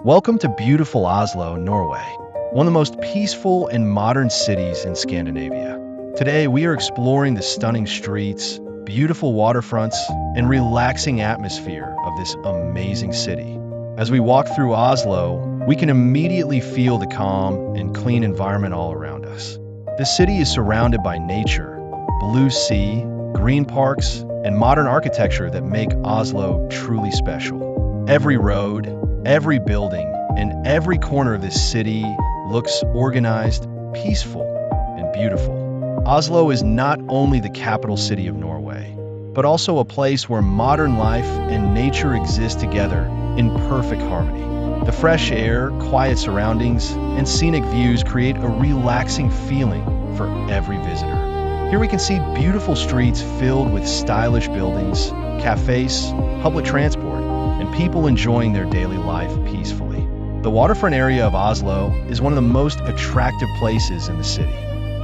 Welcome to beautiful Oslo, Norway, one of the most peaceful and modern cities in Scandinavia. Today, we are exploring the stunning streets, beautiful waterfronts, and relaxing atmosphere of this amazing city. As we walk through Oslo, we can immediately feel the calm and clean environment all around us. The city is surrounded by nature, blue sea, green parks, and modern architecture that make Oslo truly special. Every road, every building, and every corner of this city looks organized, peaceful, and beautiful. Oslo is not only the capital city of Norway, but also a place where modern life and nature exist together in perfect harmony. The fresh air, quiet surroundings, and scenic views create a relaxing feeling for every visitor. Here we can see beautiful streets filled with stylish buildings, cafes, public transport, and people enjoying their daily life peacefully. The waterfront area of Oslo is one of the most attractive places in the city.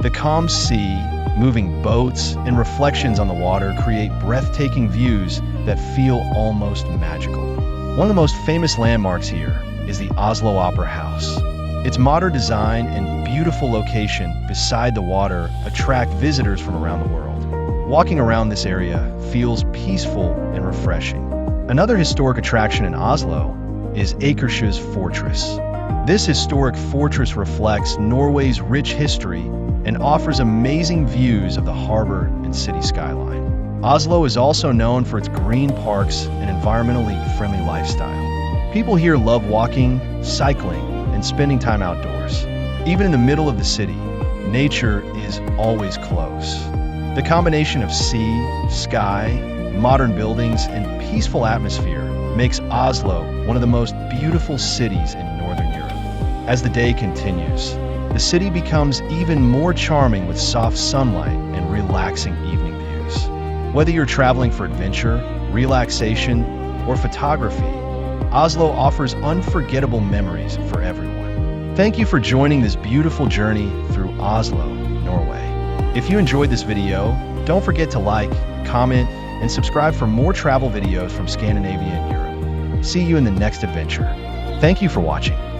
The calm sea, moving boats, and reflections on the water create breathtaking views that feel almost magical. One of the most famous landmarks here is the Oslo Opera House. Its modern design and beautiful location beside the water attract visitors from around the world. Walking around this area feels peaceful and refreshing. Another historic attraction in Oslo is Akershus Fortress. This historic fortress reflects Norway's rich history and offers amazing views of the harbor and city skyline. Oslo is also known for its green parks and environmentally friendly lifestyle. People here love walking, cycling, and spending time outdoors. Even in the middle of the city, nature is always close. The combination of sea, sky, modern buildings, and peaceful atmosphere makes Oslo one of the most beautiful cities in Northern Europe. As the day continues, the city becomes even more charming with soft sunlight and relaxing evening views. Whether you're traveling for adventure, relaxation, or photography, Oslo offers unforgettable memories for everyone. Thank you for joining this beautiful journey through Oslo, Norway. If you enjoyed this video, don't forget to like, comment, and subscribe for more travel videos from Scandinavia and Europe. See you in the next adventure. Thank you for watching.